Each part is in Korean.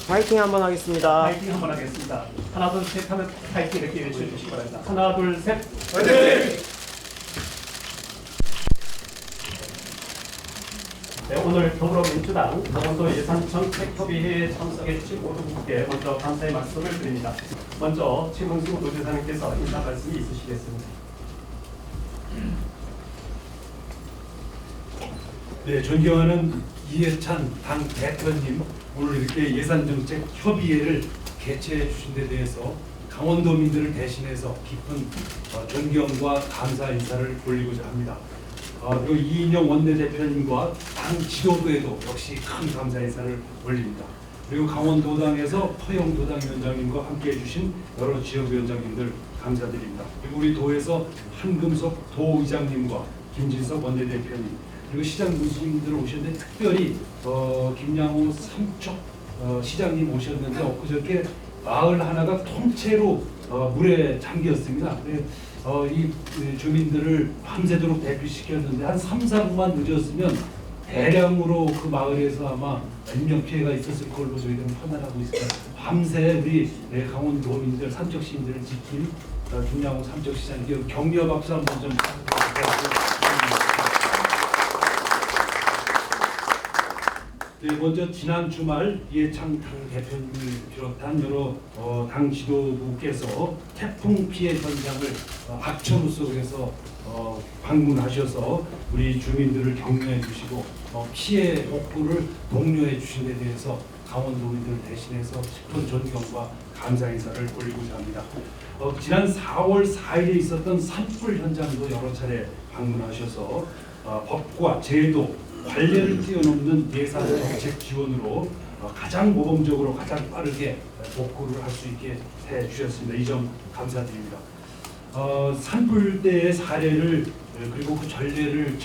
파이팅 한번 하겠습니다. 파이팅 한번 하겠습니다. 하나 둘 셋 하면 파이팅 이렇게 외쳐주시기 바랍니다. 하나 둘 셋. 파이팅! 네, 오늘 더불어민주당 강원도 예산정책협의회에 참석해 주신 모든 분께 먼저 감사의 말씀을 드립니다. 먼저 최문수 도지사님께서 인사 말씀이 있으시겠습니다. 네, 존경하는 이해찬 당 대표님, 오늘 이렇게 예산정책협의회를 개최해 주신 데 대해서 강원도민들을 대신해서 깊은 존경과 감사 인사를 올리고자 합니다. 그리고 이인영 원내대표님과 당 지도부에도 역시 큰 감사 인사를 올립니다. 그리고 강원도당에서 허영도당 위원장님과 함께 해주신 여러 지역위원장님들 감사드립니다. 그리고 우리 도에서 한금석 도의장님과 김진석 원내대표님, 그리고 시장 교수님들 오셨는데 특별히 김양호 삼척 시장님 오셨는데 엊그저께 마을 하나가 통째로 물에 잠겼습니다. 이 주민들을 밤새도록 대피시켰는데 한 3, 4분만 늦었으면 대량으로 그 마을에서 아마 인명 피해가 있었을 걸로 저희들은 판단하고 있습니다. 밤새 우리 강원도민들, 삼척 시민들을 지킨 김양호 삼척 시장님께 격려 박수 한번 좀 부탁드립니다. 네, 먼저 지난 주말 이해창 당 대표님을 비롯한 여러 당 지도부께서 태풍 피해 현장을 악천후 속에서 방문하셔서 우리 주민들을 격려해 주시고 피해 복구를 독려해 주신 데 대해서 강원도민들을 대신해서 깊은 존경과 감사 인사를 올리고자 합니다. 지난 4월 4일에 있었던 산불 현장도 여러 차례 방문하셔서 법과 제도, 관례를 뛰어넘는 예산 정책 지원으로 가장 모범적으로 가장 빠르게 복구를 할 수 있게 해 주셨습니다. 이 점 감사드립니다. 산불 때의 사례를 그리고 그 전례를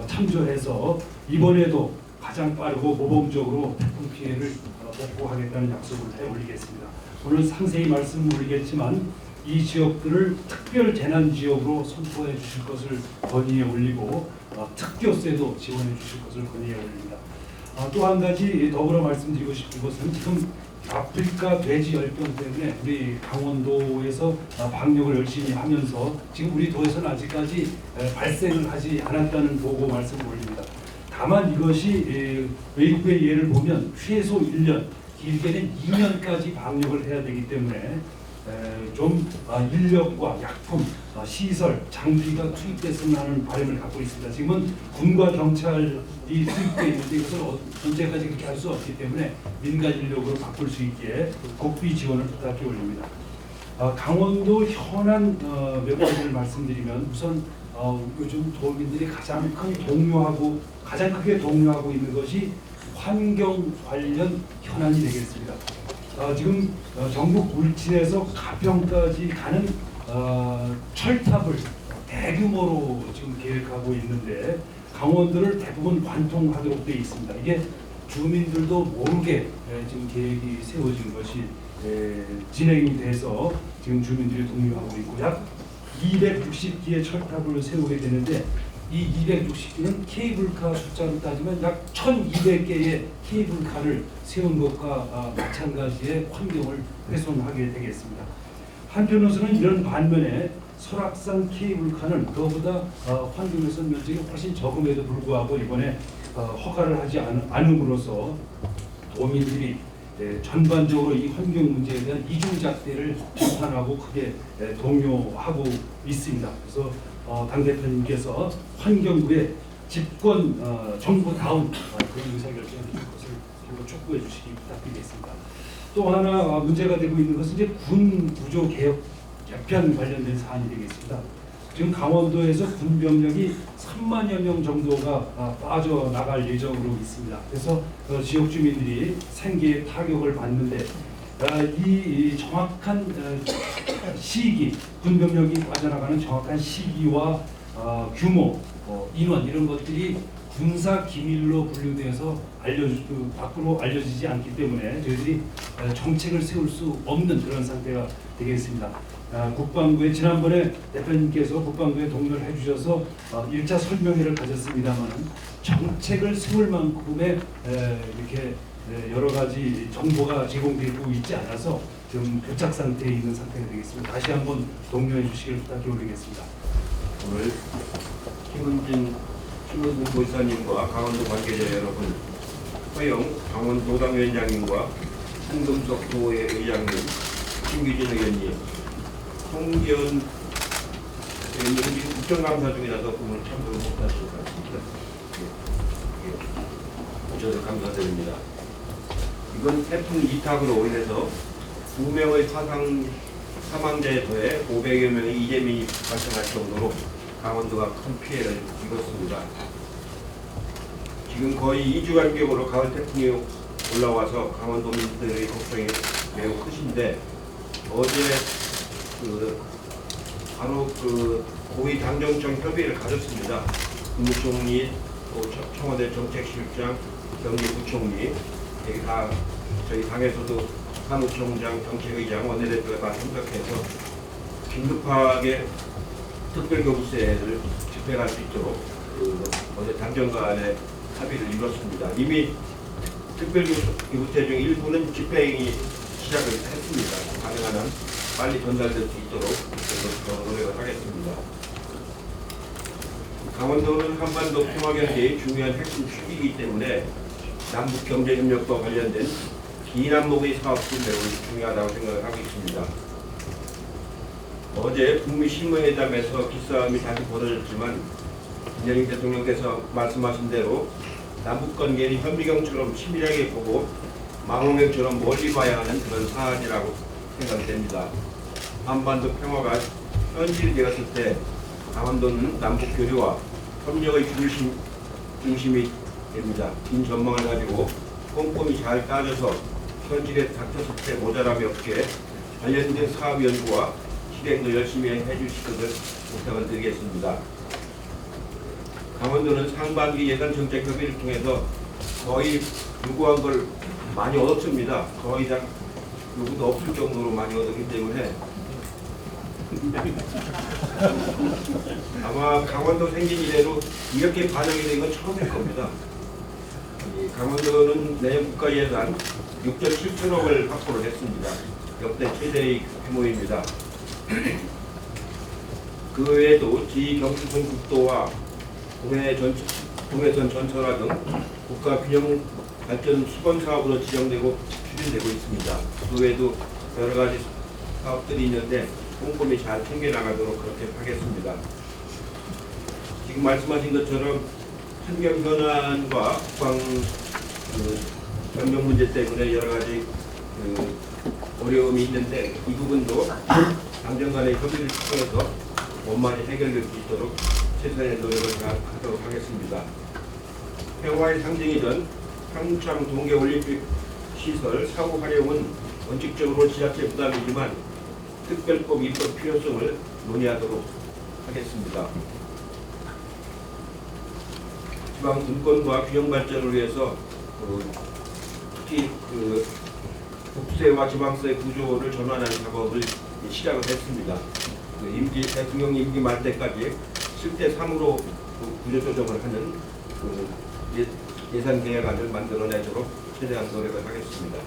참조해서 이번에도 가장 빠르고 모범적으로 태풍 피해를 복구하겠다는 약속을 해 올리겠습니다. 오늘 상세히 말씀드리겠지만 이 지역들을 특별 재난 지역으로 선포해 주실 것을 건의해 올리고 특교세도 지원해 주실 것을 건의해 올립니다. 또 한 가지 더불어 말씀드리고 싶은 것은 지금 아프리카 돼지 열병 때문에 우리 강원도에서 방역을 열심히 하면서 지금 우리 도에서는 아직까지 발생을 하지 않았다는 보고 말씀을 올립니다. 다만 이것이 외국의 예를 보면 최소 1년, 길게는 2년까지 방역을 해야 되기 때문에 좀 인력과 약품, 시설, 장비가 투입됐으면 하는 바람을 갖고 있습니다. 지금은 군과 경찰이 투입되어 있는데 이것을 언제까지 그렇게 할 수 없기 때문에 민간 인력으로 바꿀 수 있게 국비 지원을 부탁해 올립니다. 강원도 현안 몇 가지를 말씀드리면 우선 요즘 도민들이 가장 크게 동요하고 있는 것이 환경 관련 현안이 되겠습니다. 지금 전국 울진에서 가평까지 가는 철탑을 대규모로 지금 계획하고 있는데 강원도를 대부분 관통하도록 되어 있습니다. 이게 주민들도 모르게 지금 계획이 세워진 것이 진행이 돼서 지금 주민들이 동요하고 있고 약 260기의 철탑을 세우게 되는데 이 260기는 케이블카 숫자로 따지면 약 1200개의 케이블카를 세운 것과 마찬가지의 환경을 훼손하게 되겠습니다. 한편으로서는 이런 반면에 설악산 케이블카는 그보다 환경 훼손 면적이 훨씬 적음에도 불구하고 이번에 허가를 하지 않음으로써 도민들이 전반적으로 이 환경 문제에 대한 이중잣대를 비판하고 크게 동요하고 있습니다. 그래서 당대표님께서 환경부의 집권 정부다운 그런 의사결정을 할 것을 촉구해 주시기 부탁드리겠습니다. 또 하나 문제가 되고 있는 것은 이제 군 구조 개혁 개편 관련된 사안이 되겠습니다. 지금 강원도에서 군 병력이 3만여 명 정도가 빠져나갈 예정으로 있습니다. 그래서 지역 주민들이 생계에 타격을 받는데 이 정확한 시기, 군 병력이 빠져나가는 정확한 시기와 규모, 인원 이런 것들이 군사 기밀로 분류돼서 밖으로 알려지지 않기 때문에 저희들이 정책을 세울 수 없는 그런 상태가 되겠습니다. 국방부에 지난번에 대표님께서 국방부에 동료를 해주셔서 1차 설명회를 가졌습니다만 정책을 세울 만큼의 이렇게 여러 가지 정보가 제공되고 있지 않아서 지금 교착 상태에 있는 상태가 되겠습니다. 다시 한번 독려해 주시길 부탁해 올리겠습니다. 오늘 김은진 도지사님과 강원도 관계자 여러분, 허영 강원도당위원장님과 한금석 도의 의장님, 김규진 의원님, 송기현 의원님은 지금 국정감사 중이라서 오늘 참석을 못하실 것 같습니다. 오셔서 감사드립니다. 이번 태풍 이탁으로 인해서 2명의 사망자에 더해 500여 명의 이재민이 발생할 정도로 강원도가 큰 피해를 입었습니다. 지금 거의 2주 간격으로 가을 태풍이 올라와서 강원도민들의 걱정이 매우 크신데, 어제 바로 고위 당정청 협의를 가졌습니다. 국무총리, 또 청와대 정책실장, 경기부총리, 여기 다 저희 당에서도 사무총장, 정책의장, 원내대표가 다 참석해서 긴급하게 특별교부세를 집행할 수 있도록 어제 당정 간에 합의를 이뤘습니다. 이미 특별교부세 중 일부는 집행이 시작을 했습니다. 가능한 한 빨리 전달될 수 있도록 노력을 하겠습니다. 강원도는 한반도 평화경제의 중요한 핵심 축이기 때문에 남북경제협력과 관련된 기남목의 사업도 매우 중요하다고 생각을 하고 있습니다. 어제 북미 실무회담에서 기싸움이 다시 벌어졌지만 김정일 대통령께서 말씀하신 대로 남북관계는 현미경처럼 치밀하게 보고 망원경처럼 멀리 봐야 하는 그런 사안이라고 생각됩니다. 한반도 평화가 현실이 되었을 때 강원도는 남북 교류와 협력의 중심이 됩니다. 긴 전망을 가지고 꼼꼼히 잘 따져서 현실에 닥쳤을 때 모자람이 없게 관련된 사업 연구와 실행도 열심히 해주실 것을 부탁을 드리겠습니다. 강원도는 상반기 예산 정책 협의를 통해서 거의 요구한 걸 많이 얻었습니다. 거의 다 요구도 없을 정도로 많이 얻었기 때문에 아마 강원도 생긴 이래로 이렇게 반영이 된 건 처음일 겁니다. 강원도는 내년 국가 예산 6.7천억을 확보를 했습니다. 역대 최대의 규모입니다. 그 외에도 지-경추선 국도와 동해선 전철화 등 국가 균형 발전 수건 사업으로 지정되고 추진되고 있습니다. 그 외에도 여러 가지 사업들이 있는데 꼼꼼히 잘 챙겨나가도록 그렇게 하겠습니다. 지금 말씀하신 것처럼 환경 현안과 국방 경영 문제 때문에 여러 가지 어려움이 있는데 이 부분도 당정 간의 협의를 통해서 원만히 해결될 수 있도록 최선의 노력을 하도록 하겠습니다. 평화의 상징이던 평창 동계올림픽 시설 사후 활용은 원칙적으로 지자체 부담이지만 특별법 입법 필요성을 논의하도록 하겠습니다. 지방 분권과 균형 발전을 위해서 특히 국세와 지방세 구조를 전환하는 작업을 시작을 했습니다. 대통령 임기 말 때까지 7대 3으로 구조 조정을 하는 예산 계획안을 만들어내도록 최대한 노력을 하겠습니다.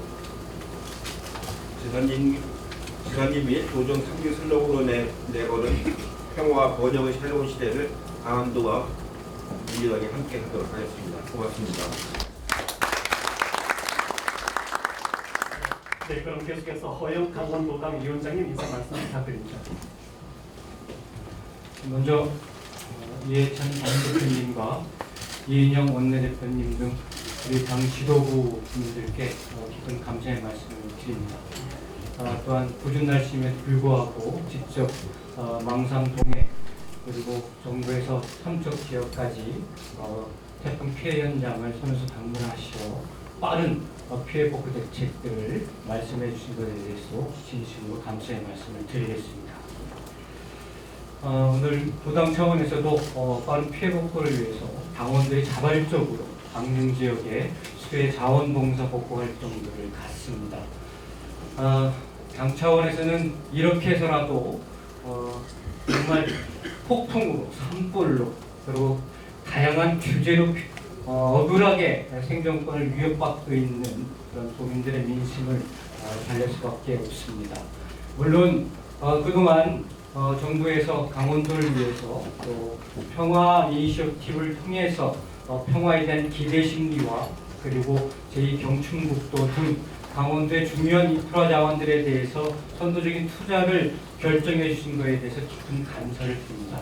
지사님이 조정 3기 슬로건으로 내거는 평화와 번영의 새로운 시대를 강원도와 민주당이 함께 하도록 하겠습니다. 고맙습니다. 네, 그럼 계속해서 허영 강원도당 위원장님 인사 말씀 부탁드립니다. 먼저 이해찬 당대표님과 이인영 원내대표님 등 우리 당 지도부 분들께 깊은 감사의 말씀을 드립니다. 또한 궂은 날씨임에도 불구하고 직접 망상 동해 그리고 정부에서 삼척 지역까지 태풍 피해 현장을 선수 방문하시어 빠른 피해 복구 대책들을 말씀해 주신 것에 대해서 진심으로 감사의 말씀을 드리겠습니다. 오늘 도당 차원에서도 빠른 피해 복구를 위해서 당원들이 자발적으로 강릉 지역에 수해 자원봉사 복구 활동들을 갖습니다. 당 차원에서는 이렇게 해서라도 정말 폭풍으로, 산불로, 그리고 다양한 규제로 억울하게 생존권을 위협받고 있는 그런 도민들의 민심을 달랠 수밖에 없습니다. 물론 그동안 정부에서 강원도를 위해서 또 평화 이니셔티브를 통해서 평화에 대한 기대 심리와 그리고 제2경춘국도 등 강원도의 중요한 인프라 자원들에 대해서 선도적인 투자를 결정해 주신 것에 대해서 깊은 감사를 드립니다.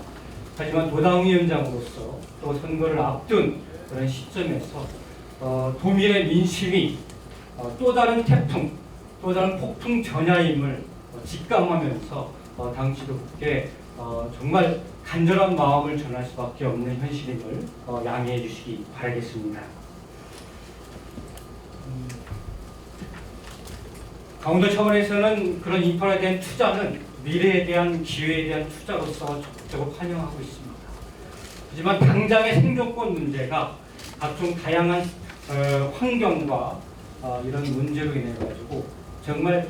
하지만 도당위원장으로서 또 선거를 앞둔 그런 시점에서 도민의 민심이 또 다른 태풍, 또 다른 폭풍 전야임을 직감하면서 당 지도부께 정말 간절한 마음을 전할 수밖에 없는 현실임을 양해해 주시기 바라겠습니다. 강원도 차원에서는 그런 인프라에 대한 투자는 미래에 대한 기회에 대한 투자로서 적극적으로 환영하고 있습니다. 하지만 당장의 생존권 문제가 각종 다양한 환경과 이런 문제로 인해 가지고 정말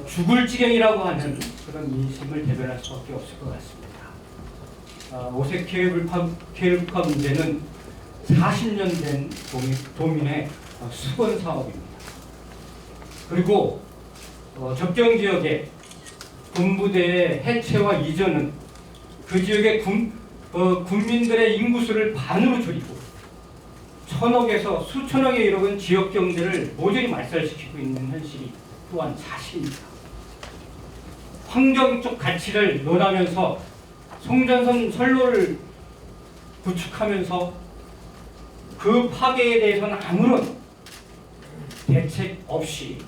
죽을 지경이라고 하는 그런 민심을 대변할 수밖에 없을 것 같습니다. 오색 케이블카 문제는 40년 된 도민의 수건 사업입니다. 그리고 접경 지역의 군부대의 해체와 이전은 그 지역의 군민들의 인구수를 반으로 줄이고 천억에서 수천억에 이르는 지역 경제를 모조리 말살시키고 있는 현실이 또한 사실입니다. 환경적 가치를 논하면서 송전선 선로를 구축하면서 그 파괴에 대해서는 아무런 대책 없이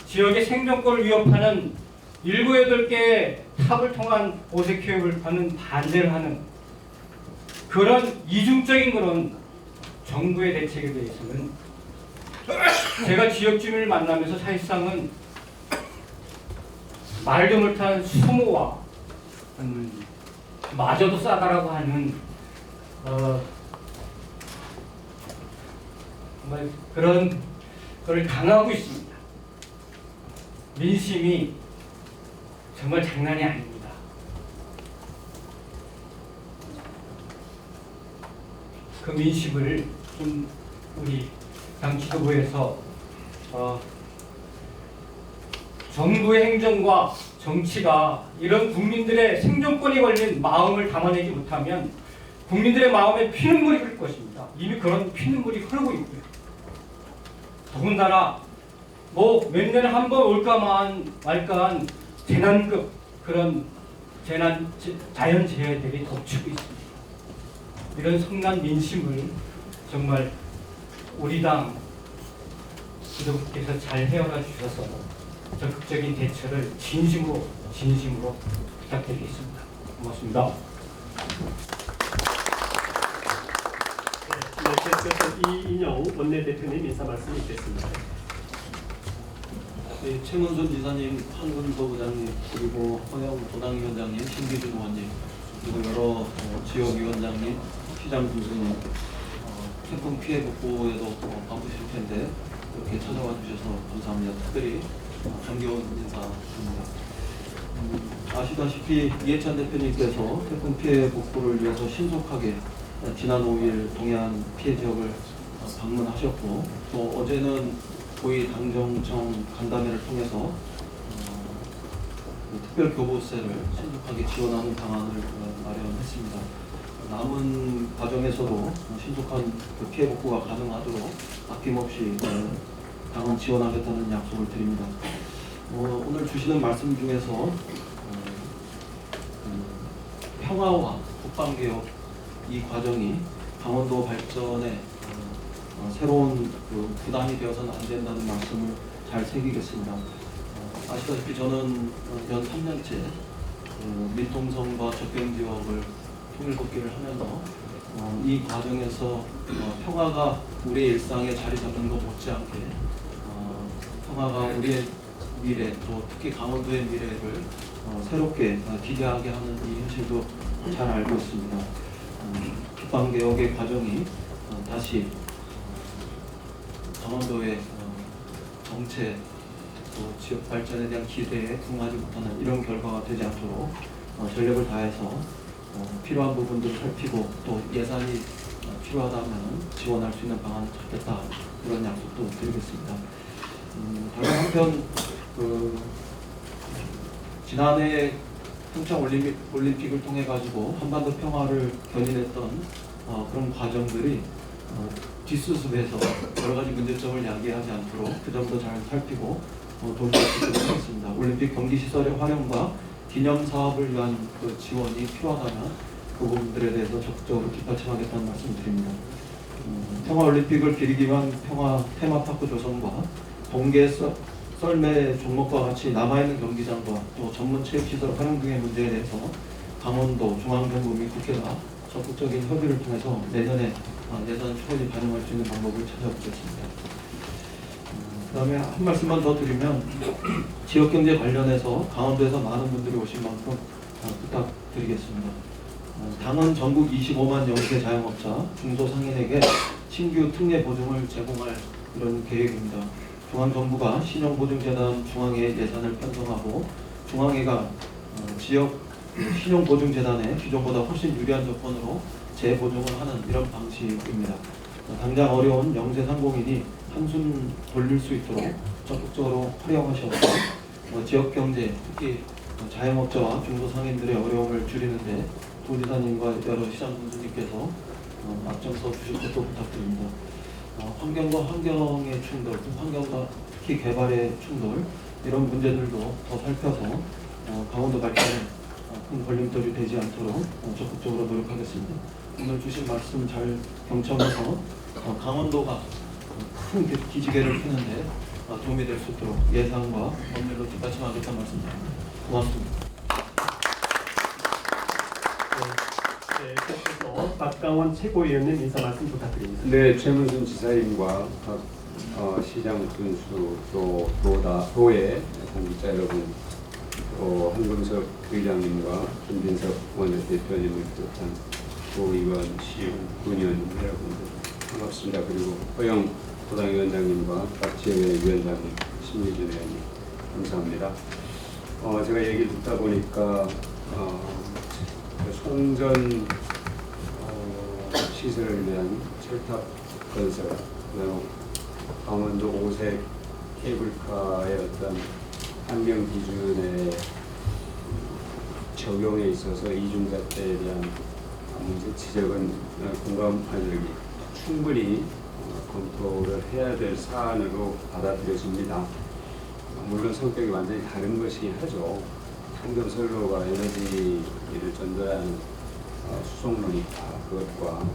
지역의 생존권을 위협하는 7, 8개의 탑을 통한 오색 케이블카는 반대를 하는 그런 이중적인 그런 정부의 대책에 대해서는 제가 지역 주민을 만나면서 사실상은 말도 못한 수모와 마저도 싸다라고 하는 정말 그런 걸 당하고 있습니다. 민심이 정말 장난이 아닙니다. 그 민심을 좀 우리 당 지도부에서 정부의 행정과 정치가 이런 국민들의 생존권이 걸린 마음을 담아내지 못하면 국민들의 마음에 피눈물이 흐를 것입니다. 이미 그런 피눈물이 흐르고 있고요. 더군다나 뭐 몇 년에 한 번 올까만 말까한 재난급 그런 자연재해들이 덮치고 있습니다. 이런 성난 민심을 정말 우리 당 지도부께서 잘 헤어나 주셔서 적극적인 대처를 진심으로 부탁드리겠습니다. 고맙습니다. 네, 계속해서 이인영 원내대표님 인사 말씀이 있겠습니다. 네, 최문순 지사님, 한근도 부장님, 그리고 허영 도당위원장님, 신기준 의원님, 그리고 여러 지역위원장님, 시장 등등 태풍 피해 복구에도 바쁘실 텐데 이렇게 찾아와 주셔서 감사합니다. 특별히 감겨운 인사드립니다. 아시다시피 이해찬 대표님께서 태풍 피해 복구를 위해서 신속하게 지난 5일 동해안 피해 지역을 방문하셨고 또 어제는 고위 당정청 간담회를 통해서 특별 교부세를 신속하게 지원하는 방안을 마련했습니다. 남은 과정에서도 신속한 피해 복구가 가능하도록 아낌없이 당은 지원하겠다는 약속을 드립니다. 오늘 주시는 말씀 중에서 평화와 국방개혁 이 과정이 강원도 발전에 새로운 부담이 되어서는 안 된다는 말씀을 잘 새기겠습니다. 아시다시피 저는 연 3년째 민통선과 접경지역을 통일복귀를 하면서 이 과정에서 평화가 우리의 일상에 자리 잡는 것 못지않게 평화가 우리의 미래, 또 특히 강원도의 미래를 새롭게 기대하게 하는 이 현실도 잘 알고 있습니다. 국방개혁의 과정이 다시 강원도의 정체, 또 지역 발전에 대한 기대에 부응하지 못하는 이런 결과가 되지 않도록 전력을 다해서 필요한 부분들을 살피고 또 예산이 필요하다면 지원할 수 있는 방안을 찾겠다, 이런 약속도 드리겠습니다. 다른 한편 지난해 평창 올림픽을 통해 가지고 한반도 평화를 견인했던 그런 과정들이 뒷수습해서 여러 가지 문제점을 야기하지 않도록 그 점도 잘 살피고 도움을 주도록 하겠습니다. 올림픽 경기 시설의 활용과 기념 사업을 위한 그 지원이 필요하다면 그 부분들에 대해서 적극적으로 뒷받침하겠다는 말씀드립니다. 평화올림픽을 기리기 위한 평화 테마파크 조성과 동계 썰매 종목과 같이 남아있는 경기장과 또 전문 체육시설 활용 등의 문제에 대해서 강원도, 중앙정부 및 국회가 적극적인 협의를 통해서 내년에 예산을 충분히 반영할 수 있는 방법을 찾아보겠습니다. 그 다음에 한 말씀만 더 드리면 지역경제 관련해서 강원도에서 많은 분들이 오신 만큼 부탁드리겠습니다. 당은 전국 25만 영세 자영업자, 중소상인에게 신규 특례 보증을 제공할 이런 계획입니다. 중앙정부가 신용보증재단 중앙회 예산을 편성하고 중앙회가 지역 신용보증재단에 기존보다 훨씬 유리한 조건으로 재보증을 하는 이런 방식입니다. 당장 어려운 영세 상공인이 한숨 돌릴 수 있도록 적극적으로 활용하셔서 지역경제, 특히 자영업자와 중소상인들의 어려움을 줄이는데 도지사님과 여러 시장군수님께서 앞장서 주실 것도 부탁드립니다. 환경과 환경의 충돌, 환경과 특히 개발의 충돌, 이런 문제들도 더 살펴서 강원도 발전에 큰 걸림돌이 되지 않도록 적극적으로 노력하겠습니다. 오늘 주신 말씀 잘 경청해서 강원도가 큰 기지개를 펴는데 도움이 될 수 있도록 예산과 법률로 뒷받침하겠다는 말씀드립니다. 고맙습니다. 계속해서 박강원 최고위원님 인사 말씀 부탁드립니다. 네, 최문순 지사님과 각 시장 군수 또 도의 관계자 여러분, 또 한금석 의장님과 김진석 원내대표님을 비롯한 도의원, 시의원, 군의원 여러분들 반갑습니다. 그리고 허영 도당위원장님과 박지혜 위원장님, 심리준 의원님 감사합니다. 제가 얘기를 듣다 보니까 송전 시설을 위한 철탑 건설, 그리고 강원도 5색 케이블카의 어떤 환경 기준의 적용에 있어서 이중잣대에 대한 문제 지적은 충분히 검토를 해야 될 사안으로 받아들여집니다. 물론 성격이 완전히 다른 것이 하죠. 송전선로가 에너지를 전달하는 수송로니까 그것과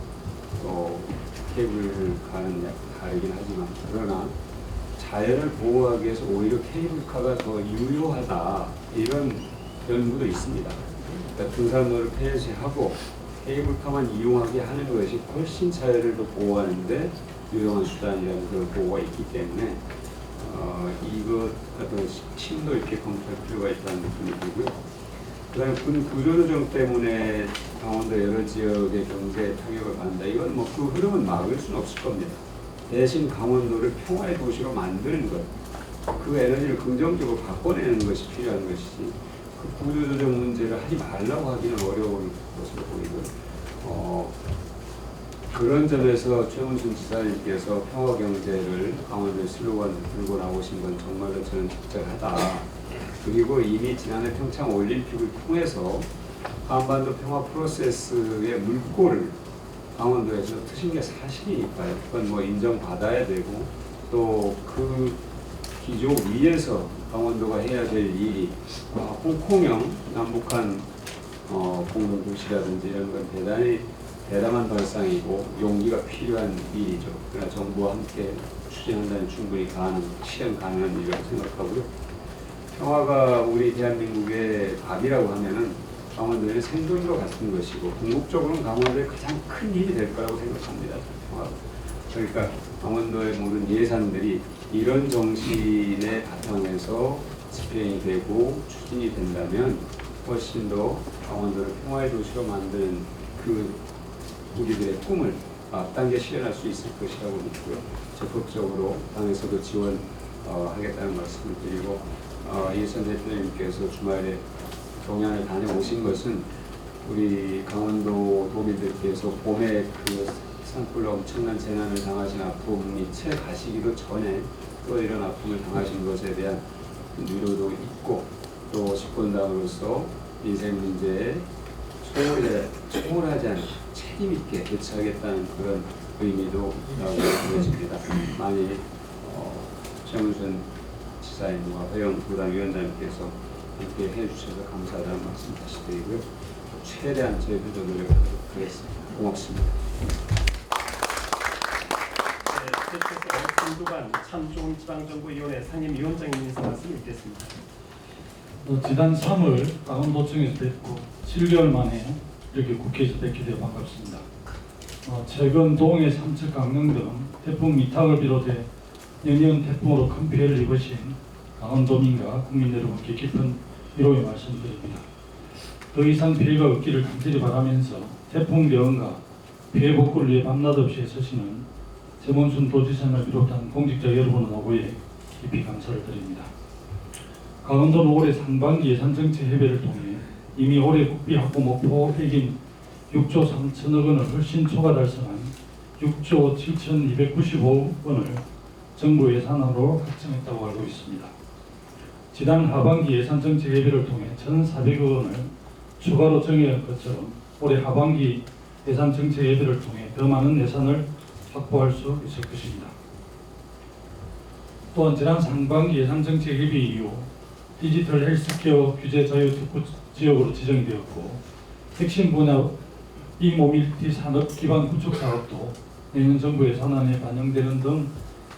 또 케이블카는 약간 다르긴 하지만, 그러나 자연을 보호하기 위해서 오히려 케이블카가 더 유효하다, 이런 연구도 있습니다. 그러니까 등산로를 폐쇄하고 케이블카만 이용하게 하는 것이 훨씬 자연을 더 보호하는데 유용한 수단이라는 그런 보고가 있기 때문에 이것 어떤 심도 있게 검토할 필요가 있다는 느낌이 들고요. 그다음에 군 구조조정 때문에 강원도 여러 지역의 경제에 타격을 받는다. 이건 뭐 그 흐름은 막을 수는 없을 겁니다. 대신 강원도를 평화의 도시로 만드는 것, 그 에너지를 긍정적으로 바꿔내는 것이 필요한 것이지, 그 구조조정 문제를 하지 말라고 하기는 어려울 것으로 보이고요. 그런 점에서 최문순 지사님께서 평화경제를 강원도의 슬로건을 들고 나오신 건 정말로 저는 적절하다. 그리고 이미 지난해 평창 올림픽을 통해서 한반도 평화 프로세스의 물꼬를 강원도에서 트신 게 사실이니까요. 그건 뭐 인정받아야 되고, 또 그 기조 위에서 강원도가 해야 될 일이 홍콩형 남북한 공동도시라든지 이런 건 대단히 대담한 발상이고 용기가 필요한 일이죠. 그러나 정부와 함께 추진한다면 충분히 실현 가능한 일이라고 생각하고요. 평화가 우리 대한민국의 답이라고 하면은 강원도에는 생존과 같은 것이고, 궁극적으로는 강원도의 가장 큰 힘이 될 거라고 생각합니다. 평화가. 그러니까 강원도의 모든 예산들이 이런 정신에 바탕에서 집행이 되고 추진이 된다면 훨씬 더 강원도를 평화의 도시로 만드는 그 우리들의 꿈을 앞당겨 실현할 수 있을 것이라고 믿고요. 적극적으로 당에서도 지원 하겠다는 말씀을 드리고 이해찬 대표님께서 주말에 동양을 다녀오신 것은 우리 강원도 도민들께서 봄에 그 산불로 엄청난 재난을 당하신 아픔이 채 가시기도 전에 또 이런 아픔을 당하신 것에 대한 위로도 있고 또 집권당으로서 인생 문제에 소홀하지 않은 책임 있게 대처하겠다는 그런 의미도 보여집니다. 많이 최문순 지사님과 허영 부당위원장님께서 함께 해주셔서 감사하다는 말씀 다시 드리고요. 최대한 저희들도 노력하도록 하겠습니다. 고맙습니다. 네, 계속해서 김두관 참좋은지방정부위원회 상임위원장님 인사 말씀 읽겠습니다. 지난 3월 강원도청에서 뵙고 7개월 만에 이렇게 국회에서 뵙게 되어 반갑습니다. 최근 동해 삼척 강릉 등 태풍 미탁을 비롯해 연이은 태풍으로 큰 피해를 입으신 강원도민과 국민 여러분께 깊은 위로의 말씀드립니다. 더 이상 피해가 없기를 간절히 바라면서 태풍 대응과 피해 복구를 위해 밤낮 없이 애쓰시는 최문순 도지사를 비롯한 공직자 여러분 노고에 깊이 감사를 드립니다. 강원도는 올해 상반기 예산정책 협의를 통해 이미 올해 국비 확보 목표 액인 6조 3천억 원을 훨씬 초과 달성한 6조 7,295억 원을 정부 예산으로 확정했다고 알고 있습니다. 지난 하반기 예산정책 협의를 통해 1,400억 원을 추가로 정해할 것처럼 올해 하반기 예산정책 협의를 통해 더 많은 예산을 확보할 수 있을 것입니다. 또한 지난 상반기 예산정책 협의 이후 디지털 헬스케어 규제 자유 특구 지역으로 지정되었고 핵심 분야 이모빌티 산업 기반 구축 사업도 내년 정부 예산안에 반영되는 등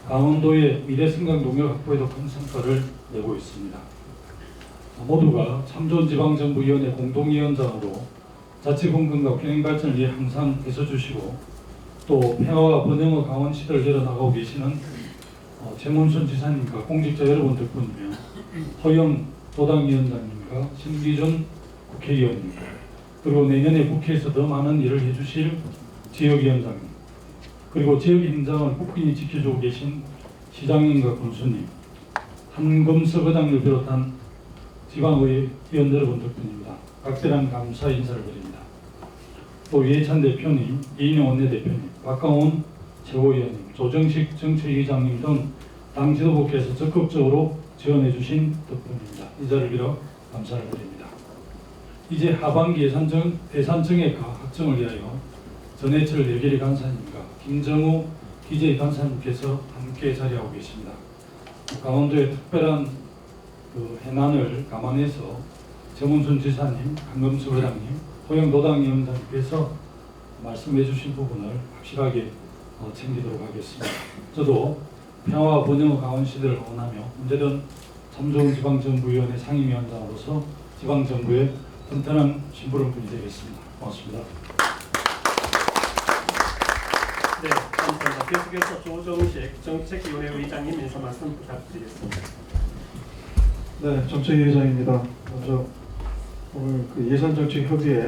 강원도의 미래 생각 농역 확보에도 큰 성과를 내고 있습니다. 모두가 참좋은지방정부위원회 공동위원장으로 자치 분권과 균형 발전을 위해 항상 애써주시고 또 평화와 번영의 강원 시대를 열어나가고 계시는 최문순 지사님과 공직자 여러분 덕분이며 허영 도당위원장님과 신기준 국회의원님 그리고 내년에 국회에서 더 많은 일을 해주실 지역위원장님 그리고 지역 현장을 꿋꿋이 지켜주고 계신 시장님과 군수님 한금석 의장을 비롯한 지방의 의원 여러분 덕분입니다. 각별한 감사 인사를 드립니다. 또 이해찬 대표님, 이인영 원내대표님, 박강원 최고위원님, 조정식 정책위의장님 등 당 지도부께서 적극적으로 지원해 주신 덕분입니다. 이 자리를 빌어 감사를 드립니다. 이제 하반기 예산정액 확정을 위하여 전해철 예결위 간사님과 김정우 기재위 간사님께서 함께 자리하고 계십니다. 강원도의 특별한 해난을 감안해서 최문순 지사님, 한금수 회장님, 호영도당위원장님께서 말씀해 주신 부분을 확실하게 챙기도록 하겠습니다. 저도 평화와 번영의 강원시대를 원하며 언제든 참좋은지방정부위원회 상임위원장으로서 지방정부의 튼튼한 심부름꾼이 되겠습니다. 고맙습니다. 네, 감사합니다. 계속해서 조정식 정책위원회 의장님 인사 말씀 부탁드리겠습니다. 네, 정책위원장입니다. 먼저 오늘 그 예산정책협의회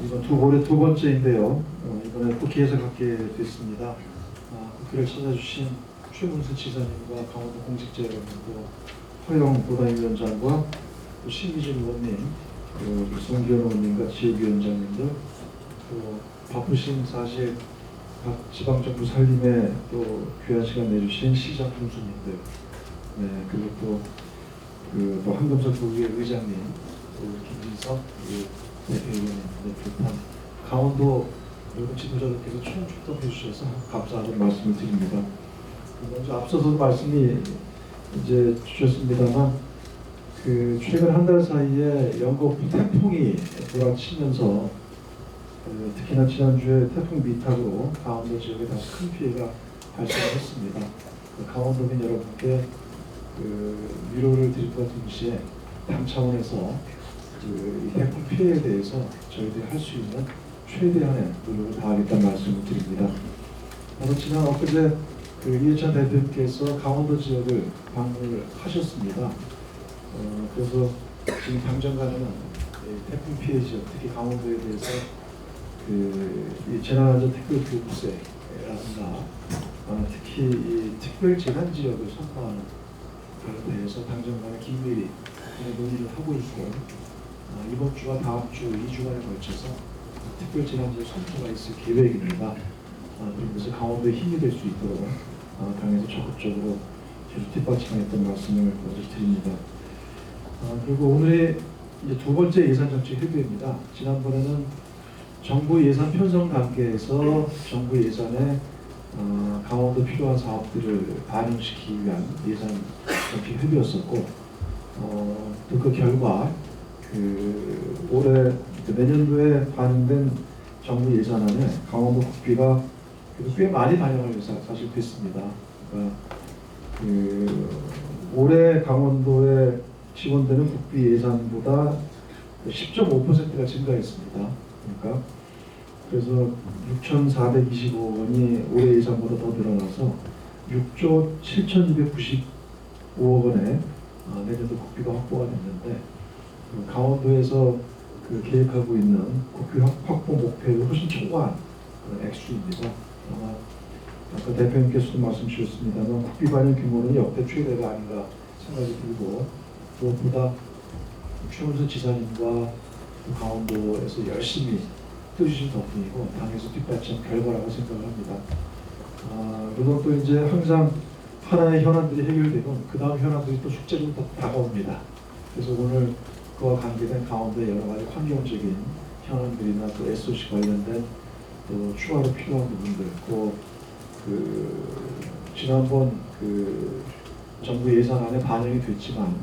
이번 올해 두 번째인데요. 이번에 국회에서 갖게 됐습니다. 국회를 찾아주신 최문순 지사님과 강원도 공직자 여러분, 또 허영 도당위원장과 또 신기준 의원님, 송기현 의원님과 지역위원장님들, 또 바쁘신 사실 각 지방정부 살림에 또 귀한 시간 내주신 시장 군수님들, 네, 그리고 또 한금석 도의회 의장님, 또 김진석 대표위원님, 비롯한 강원도 여러 지도자들께서 총 출동해 주셔서 감사하다는 말씀을 드립니다. 먼저 앞서서 말씀이 이제 주셨습니다만, 그 최근 한 달 사이에 영국 태풍이 몰아치면서 특히나 지난주에 태풍 미탁으로 강원도 지역에 다시 큰 피해가 발생했습니다. 강원도민 여러분께 위로를 드림과 동시에 당 차원에서 이 태풍 피해에 대해서 저희들이 할 수 있는 최대한의 노력을 다하겠다는 말씀을 드립니다. 지난 엊그제 이해찬 대표님께서 강원도 지역을 방문을 하셨습니다. 그래서 지금 당장 가는 태풍 피해 지역, 특히 강원도에 대해서 이 재난안전 특별 교부세라든가 특히 이 특별 재난 지역을 선포하는 그에 대해서 당정 간에 긴밀히 논의를 하고 있고 이번 주와 다음 주 2주간에 걸쳐서 특별 재난 지역 선포가 있을 계획입니다. 그래서 강원도에 힘이 될 수 있도록 당에서 적극적으로 계속 뒷받침하겠다는 말씀을 먼저 드립니다. 그리고 오늘의 이제 두 번째 예산정책 협의회입니다. 지난번에는 정부 예산 편성 단계에서 정부 예산에 강원도 필요한 사업들을 반영시키기 위한 예산정책 협의였었고 또 그 결과 올해 내년도에 반영된 정부 예산안에 강원도 국비가 꽤 많이 반영을 사실 됐습니다. 그러니까 올해 강원도에 지원되는 국비 예산보다 10.5%가 증가했습니다. 그러니까 그래서 6,425억 원이 올해 예산보다 더 늘어나서 6조 7,295억 원에 내년도 국비가 확보가 됐는데 강원도에서 계획하고 있는 국비 확보 목표를 훨씬 초과한 그런 액수입니다. 아마 아까 대표님께서도 말씀 주셨습니다만 국비 반영 규모는 역대 최대가 아닌가 생각이 들고 무엇보다 최문수 지사님과 강원도에서 열심히 떠주신 덕분이고 당에서 뒷받침 결과라고 생각을 합니다. 그리고 또 이제 항상 하나의 현안들이 해결되면 그 다음 현안들이 또 숙제로 또 다가옵니다. 그래서 오늘 그와 관계된 강원도의 여러 가지 환경적인 현안들이나 또 SOC 관련된 또 추가로 필요한 부분들, 지난번 정부 예산안에 반영이 됐지만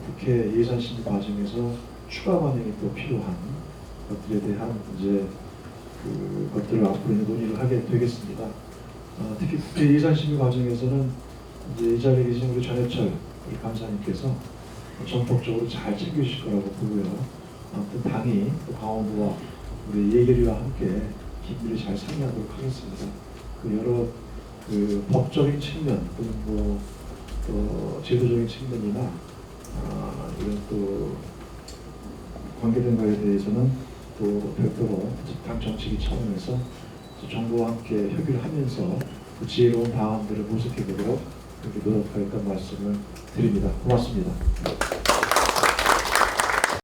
국회 예산심의 과정에서 추가 반영이 또 필요한 것들에 대한 이제 것들을 앞으로 논의를 하게 되겠습니다. 특히 국회 예산심의 과정에서는 이제 이 자리에 계신 우리 전해철 우리 간사님께서 전폭적으로 잘 챙겨주실 거라고 보고요. 아무튼 당이 또 강원도와 우리 예결위와 함께 긴밀히 잘 상의하도록 하겠습니다. 여러 법적인 측면 또는 또 제도적인 측면이나 이런 또 관계된 것에 대해서는 또 별도로 당 정치기 차원에서 정부와 함께 협의를 하면서 지혜로운 방안들을 모색해 보도록 그렇게 노력하겠다는 말씀을 드립니다. 고맙습니다.